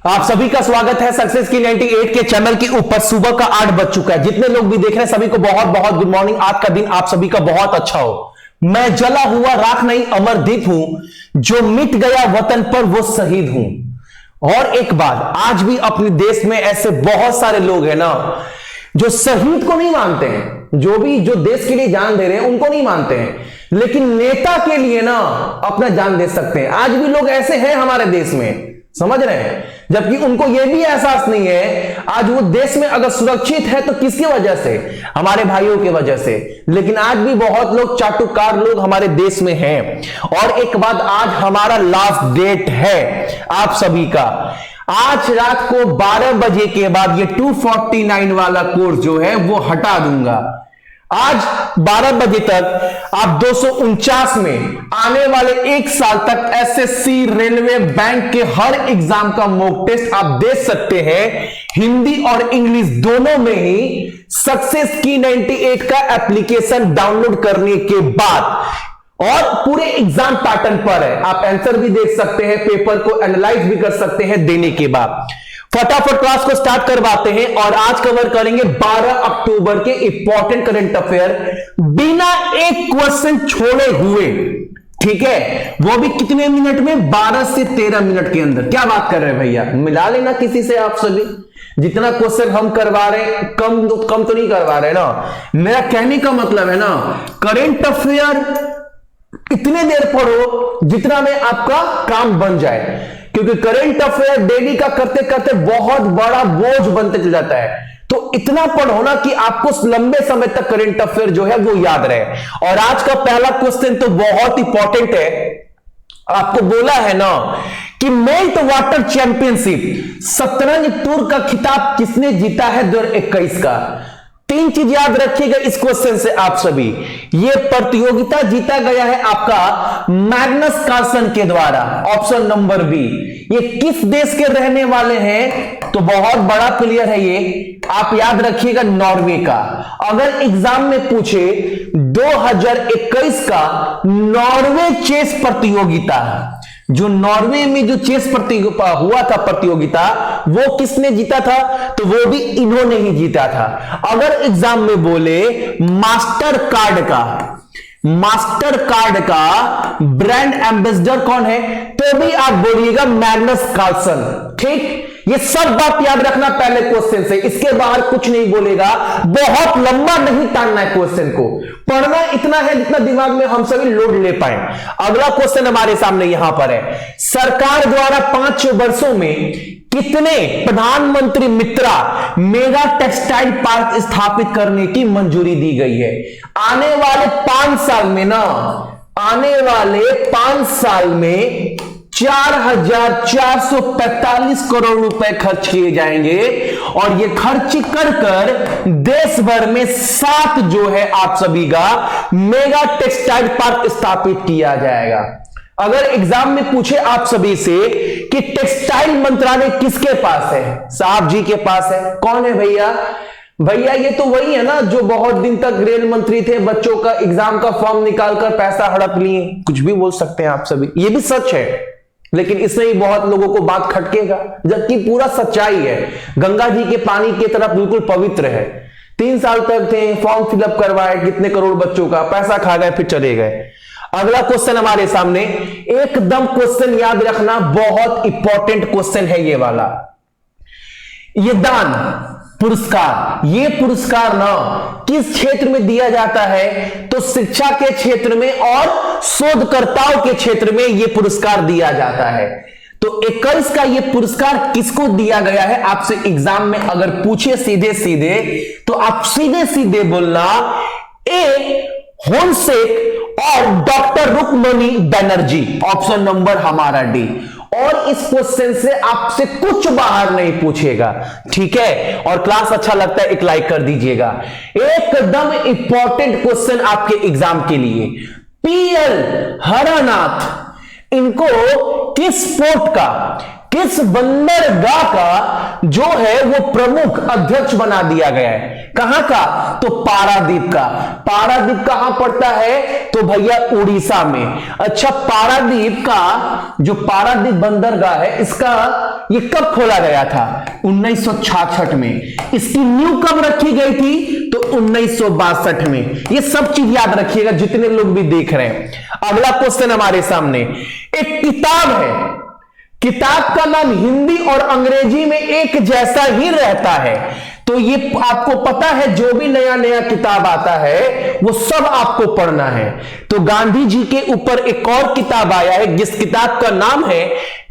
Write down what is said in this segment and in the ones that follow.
आप सभी का स्वागत है सक्सेस की 98 के चैनल के ऊपर। सुबह का 8 बज चुका है। जितने लोग भी देख रहे हैं सभी को बहुत बहुत गुड मॉर्निंग। आज का दिन आप सभी का बहुत अच्छा हो। मैं जला हुआ राख नहीं अमरदीप हूं, जो मिट गया वतन पर वो शहीद हूं। और एक बात, आज भी अपने देश में ऐसे बहुत सारे लोग हैं ना जो शहीद को नहीं मानते हैं, जो देश के लिए जान दे रहे हैं उनको नहीं मानते हैं, लेकिन नेता के लिए ना अपना जान दे सकते हैं। आज भी लोग ऐसे हैं हमारे देश में, समझ रहे हैं, जबकि उनको यह भी एहसास नहीं है आज वो देश में अगर सुरक्षित है तो किसकी वजह से, हमारे भाइयों की वजह से। लेकिन आज भी बहुत लोग चाटुकार लोग हमारे देश में हैं। और एक बात, आज हमारा लास्ट डेट है आप सभी का। आज रात को 12 बजे के बाद ये 249 वाला कोर्स जो है वो हटा दूंगा। आज 12 बजे तक आप 249 में आने वाले 1 साल तक एसएससी, रेलवे, बैंक के हर एग्जाम का मॉक टेस्ट आप दे सकते हैं, हिंदी और इंग्लिश दोनों में ही। सक्सेस की 98 का एप्लीकेशन डाउनलोड करने के बाद और पूरे एग्जाम पैटर्न पर है, आप आंसर भी देख सकते हैं, पेपर को एनालाइज भी कर सकते हैं देने के बाद। फटाफट क्लास को स्टार्ट करवाते हैं और आज कवर करेंगे 12 अक्टूबर के इंपॉर्टेंट करंट अफेयर बिना एक क्वेश्चन छोड़े हुए। ठीक है, वो भी कितने मिनट में, 12 से 13 मिनट के अंदर। क्या बात कर रहे हैं भैया, मिला लेना किसी से आप सभी। जितना क्वेश्चन हम करवा रहे हैं कम तो नहीं करवा रहे ना। मेरा कहने का मतलब है ना, करंट अफेयर इतने देर पढ़ो जितना में आपका काम बन जाए, क्योंकि करंट अफेयर डेली का करते करते बहुत बड़ा बोझ बनते चल जाता है। तो इतना पढ़ो ना कि आपको लंबे समय तक करंट अफेयर जो है वो याद रहे। और आज का पहला क्वेश्चन तो बहुत इंपॉर्टेंट है। आपको बोला है ना कि मेल्ट वाटर चैंपियनशिप शतरंज टूर का खिताब किसने जीता है 2021 का। 3 चीज याद रखिएगा इस क्वेश्चन से आप सभी। यह प्रतियोगिता जीता गया है आपका मैग्नस कार्लसन के द्वारा, ऑप्शन नंबर बी। ये किस देश के रहने वाले हैं, तो बहुत बड़ा प्लेयर है ये, आप याद रखिएगा नॉर्वे का। अगर एग्जाम में पूछे 2021 का नॉर्वे चेस प्रतियोगिता, जो नॉर्वे में जो चेस प्रतियोगिता हुआ था प्रतियोगिता, वो किसने जीता था, तो वो भी इन्होंने ही जीता था। अगर एग्जाम में बोले मास्टर कार्ड का ब्रांड एम्बेसडर कौन है, तो भी आप बोलिएगा मैग्नस कार्लसन। ठीक, ये सब बात याद रखना पहले क्वेश्चन से, इसके बाहर कुछ नहीं बोलेगा। बहुत लंबा नहीं टालना है क्वेश्चन को, पढ़ना इतना है जितना दिमाग में हम सभी लोड ले पाए। अगला क्वेश्चन हमारे सामने यहां पर है, सरकार द्वारा 5 वर्षों में कितने प्रधानमंत्री मित्रा मेगा टेक्सटाइल पार्क स्थापित करने की मंजूरी दी गई है। आने वाले 5 साल में ना, आने वाले 5 साल में 4,445 करोड़ रुपए खर्च किए जाएंगे। और ये खर्च कर देश भर में 7 जो है आप सभी का मेगा टेक्सटाइल पार्क स्थापित किया जाएगा। अगर एग्जाम में पूछे आप सभी से कि टेक्सटाइल मंत्रालय किसके पास है, साहब जी के पास है। कौन है भैया, ये तो वही है ना जो बहुत दिन तक रेल मंत्री थे, बच्चों का एग्जाम का फॉर्म निकालकर पैसा हड़प लिए। कुछ भी बोल सकते हैं आप सभी, ये भी सच है, लेकिन इससे ही बहुत लोगों को बात खटकेगा, जबकि पूरा सच्चाई है। गंगा जी के पानी की तरफ बिल्कुल पवित्र है। 3 साल तक थे, फॉर्म फिलअप करवाए, कितने करोड़ बच्चों का पैसा खा गए, फिर चले गए। अगला क्वेश्चन हमारे सामने, एकदम क्वेश्चन याद रखना, बहुत इंपॉर्टेंट क्वेश्चन है ये वाला। ये दान पुरस्कार, ये पुरस्कार ना किस क्षेत्र में दिया जाता है, तो शिक्षा के क्षेत्र में और शोधकर्ताओं के क्षेत्र में ये पुरस्कार दिया जाता है। तो 21 का ये पुरस्कार किसको दिया गया है, आपसे एग्जाम में अगर पूछे सीधे सीधे, तो आप सीधे सीधे बोलना ए होनसेक और doctor Rukmini Banerjee, option number हमारा डी। और इस क्वेश्चन से आपसे कुछ बाहर नहीं पूछेगा, ठीक है। और क्लास अच्छा लगता है एक लाइक कर दीजिएगा। एकदम इंपॉर्टेंट क्वेश्चन आपके एग्जाम के लिए। पीएल हरानाथ, इनको किस स्पोर्ट का किस बंदरगाह का जो है वो प्रमुख अध्यक्ष बना दिया गया है? कहां का? तो पारादीप का। पारादीप कहां पड़ता है? तो भैया उड़ीसा में। अच्छा, पारादीप का जो पारादीप बंदरगाह है, इसका ये कब खोला गया था? 1966 में। इसकी नींव कब रखी गई थी? तो 1962 में। ये सब चीज याद रखिएगा जितने लोग भी देख रहे हैं। अगला क्वेश्चन हमारे सामने एक किताब है, किताब का नाम हिंदी और अंग्रेजी में एक जैसा ही रहता है। तो ये आपको पता है, जो भी नया नया किताब आता है वो सब आपको पढ़ना है। तो गांधी जी के ऊपर एक और किताब आया है, जिस किताब का नाम है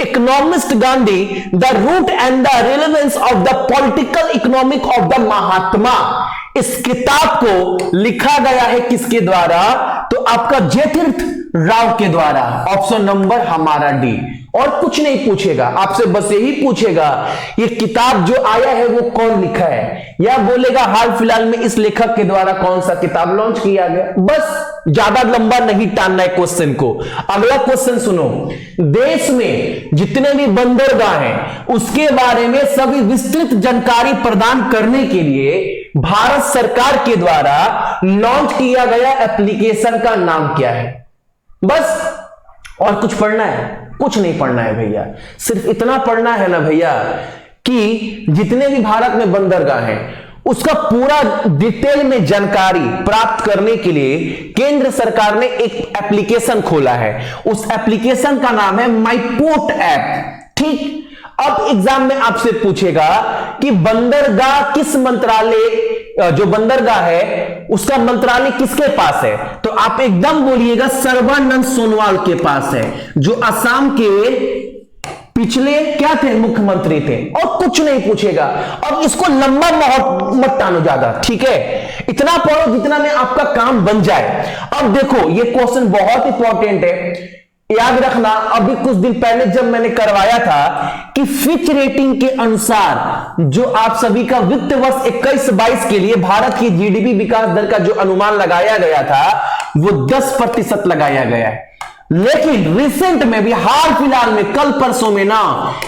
economist Gandhi, the root and the relevance of the political economic of the Mahatma. इस किताब को लिखा गया है किसके द्वारा? तो आपका जयतीर्थ राव के द्वारा। ऑप्शन नंबर हमारा डी। और कुछ नहीं पूछेगा आपसे, बस यही पूछेगा ये किताब जो आया है वो कौन लिखा है, या बोलेगा हाल फिलहाल में इस लेखक के द्वारा कौन सा किताब लॉन्च किया गया। बस ज्यादा लंबा नहीं टालना है क्वेश्चन को। अगला क्वेश्चन सुनो, देश में जितने भी बंदरगाह हैं उसके बारे में सभी विस्तृत जानकारी प्रदान करने के लिए भारत सरकार के द्वारा लॉन्च किया गया एप्लीकेशन का नाम क्या है? बस। और कुछ पढ़ना है? कुछ नहीं पढ़ना है भैया, सिर्फ इतना पढ़ना है ना भैया कि जितने भी भारत में बंदरगाह हैं उसका पूरा डिटेल में जानकारी प्राप्त करने के लिए केंद्र सरकार ने एक एप्लीकेशन खोला है। उस एप्लीकेशन का नाम है माई पोर्ट ऐप। ठीक, अब एग्जाम में आपसे पूछेगा कि बंदरगाह किस मंत्रालय, जो बंदरगाह है उसका मंत्रालय किसके पास है? तो आप एकदम बोलिएगा सर्बानंद सोनोवाल के पास है, जो असम के पिछले क्या थे? मुख्यमंत्री थे। और कुछ नहीं पूछेगा। अब इसको लंबा मत टानो ज्यादा, ठीक है? इतना पढ़ो जितना में आपका काम बन जाए। अब देखो, ये क्वेश्चन बहुत इंपॉर्टेंट है, याद रखना। अभी कुछ दिन पहले जब मैंने करवाया था कि फिच रेटिंग के अनुसार जो आप सभी का वित्त वर्ष 21-22 के लिए भारत की जीडीपी विकास दर का जो अनुमान लगाया गया था वो 10% लगाया गया है। लेकिन रिसेंट में भी हाल फिलहाल में कल परसों में ना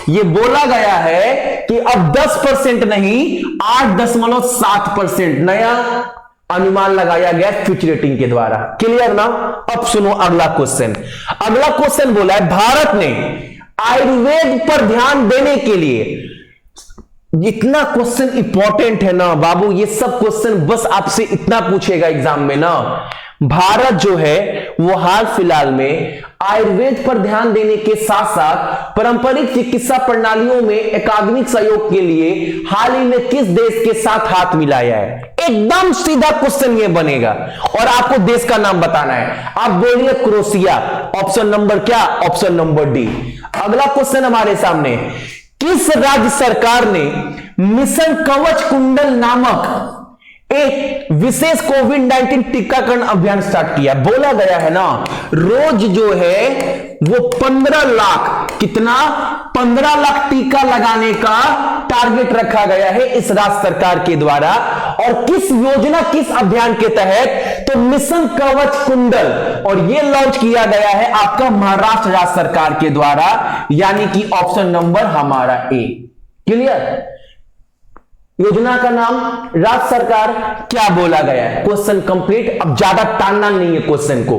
ये बोला गया है कि अब 10% नहीं 8.7% नया अनुमान लगाया गया फिच रेटिंग के द्वारा। क्लियर ना? अब सुनो अगला क्वेश्चन। अगला क्वेश्चन बोला है भारत ने आयुर्वेद पर ध्यान देने के लिए, इतना क्वेश्चन इंपॉर्टेंट है ना बाबू, ये सब क्वेश्चन बस आपसे इतना पूछेगा एग्जाम में ना। भारत जो है वो हाल फिलहाल में आयुर्वेद पर ध्यान देने के साथ साथ पारंपरिक चिकित्सा प्रणालियों में अकादमिक सहयोग के लिए हाल ही में किस देश के साथ हाथ मिलाया है? एकदम सीधा क्वेश्चन ये बनेगा और आपको देश का नाम बताना है। आप बोलिए क्रोएशिया। ऑप्शन नंबर क्या? Option number D. अगला क्वेश्चन हमारे सामने, किस राज्य सरकार ने मिशन कवच कुंडल नामक एक विशेष कोविड-19 टीकाकरण अभियान स्टार्ट किया? बोला गया है ना रोज जो है वो 15 लाख, कितना? 15 लाख टीका लगाने का टारगेट रखा गया है इस राज्य सरकार के द्वारा। और किस योजना, किस अभियान के तहत? तो मिशन कवच कुंडल, और ये लॉन्च किया गया है आपका महाराष्ट्र राज्य सरकार के द्वारा, यानी कि ऑप्शन नंबर हमारा ए। क्लियर? योजना का नाम राज्य सरकार, क्या बोला गया है? Question complete. अब ज्यादा टालना नहीं है क्वेश्चन को,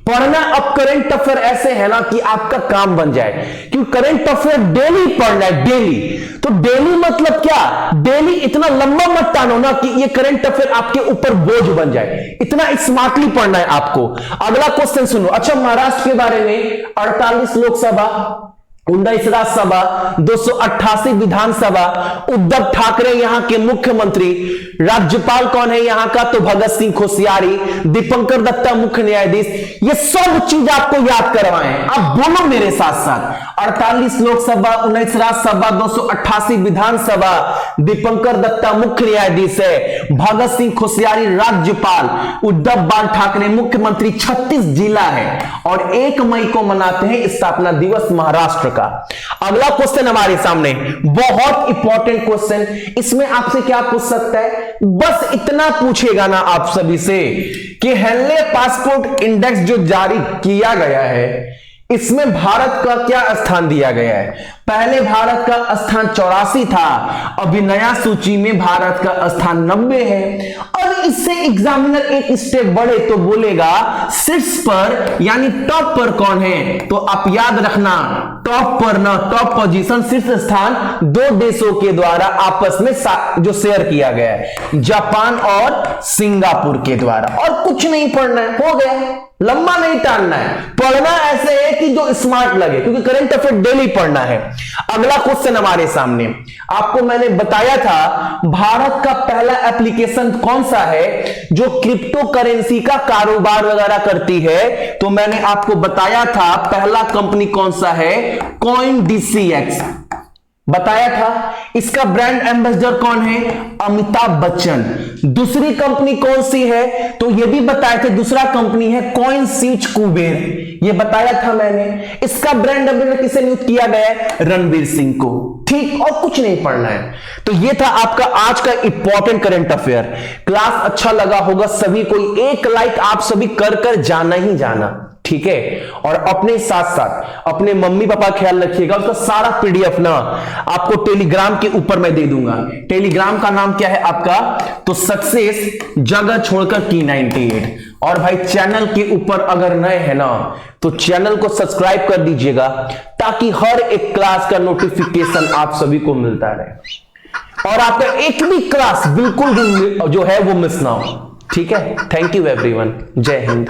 पढ़ना। अब करंट अफेयर ऐसे है ना कि आपका काम बन जाए, क्योंकि करंट अफेयर डेली पढ़ना है, डेली। तो डेली मतलब क्या? डेली इतना लंबा मत टानो ना कि ये करंट अफेयर आपके ऊपर बोझ बन जाए, इतना स्मार्टली पढ़ना है आपको। अगला क्वेश्चन सुनो। अच्छा, महाराष्ट्र के बारे में 48 लोकसभा, 19 राज्यसभा, 288 विधानसभा, उद्धव ठाकरे यहां के मुख्यमंत्री, राज्यपाल कौन है यहां का? तो भगत सिंह कोश्यारी, दीपंकर दत्ता मुख्य न्यायाधीश। ये सब चीज आपको याद करवाएं, आप बोलो मेरे साथ साथ। 48 लोकसभा, 19 राज्यसभा, 288 विधानसभा, दीपंकर दत्ता मुख्य न्यायाधीश है, भगत सिंह कोश्यारी राज्यपाल, उद्धव बाल ठाकरे मुख्यमंत्री। 36 जिला है और 1 मई को मनाते हैं स्थापना दिवस महाराष्ट्र का। अगला क्वेश्चन हमारे सामने बहुत इंपॉर्टेंट क्वेश्चन, इसमें आपसे क्या पूछ सकता है? बस इतना पूछेगा ना आप सभी से कि हेनले पासपोर्ट इंडेक्स जो जारी किया गया है, इसमें भारत का क्या स्थान दिया गया है? पहले भारत का स्थान 84 था, अभी नया सूची में भारत का स्थान 90 है। और इससे एग्जामिनर एक स्टेप बढ़े तो बोलेगा शीर्ष पर यानी टॉप पर कौन है? तो आप याद रखना टॉप पर ना, टॉप पोजीशन शीर्ष स्थान दो देशों के द्वारा आपस में जो शेयर किया गया है, जापान और सिंगापुर के द्वारा। और कुछ नहीं पढ़ना है, हो गया, लंबा नहीं टालना है। पढ़ना ऐसे है कि जो स्मार्ट लगे, क्योंकि करंट अफेयर डेली पढ़ना है। अगला क्वेश्चन हमारे सामने, आपको मैंने बताया था भारत का पहला एप्लीकेशन कौन सा है जो क्रिप्टो करेंसी का कारोबार वगैरह करती है? तो मैंने आपको बताया था पहला कंपनी कौन सा है, CoinDCX बताया था। इसका ब्रांड एम्बेसडर कौन है? अमिताभ बच्चन। दूसरी कंपनी कौन सी है? तो यह भी बताया था, दूसरा कंपनी है CoinSwitch कुबेर, ये बताया था मैंने। इसका ब्रांड एम्बेसडर किसे नियुक्त किया गया है? रणवीर सिंह को। ठीक, और कुछ नहीं पढ़ना है। तो ये था आपका आज का इंपॉर्टेंट करंट अफेयर। क्लास अच्छा लगा होगा सभी को, एक लाइक आप सभी कर जाना ही जाना, ठीक है। और अपने साथ साथ अपने मम्मी पापा ख्याल रखिएगा, उसका सारा पीडीएफ ना आपको टेलीग्राम के ऊपर मैं दे दूंगा। टेलीग्राम का नाम क्या है आपका? तो सक्सेस जगह छोड़कर की 98। और भाई चैनल के ऊपर अगर नए है ना तो चैनल को सब्सक्राइब कर दीजिएगा, ताकि हर एक क्लास का नोटिफिकेशन आप सभी को मिलता रहे और आपका एक भी क्लास बिल्कुल जो है वो मिस ना हो, ठीक है। थैंक यू एवरीवन, जय हिंद।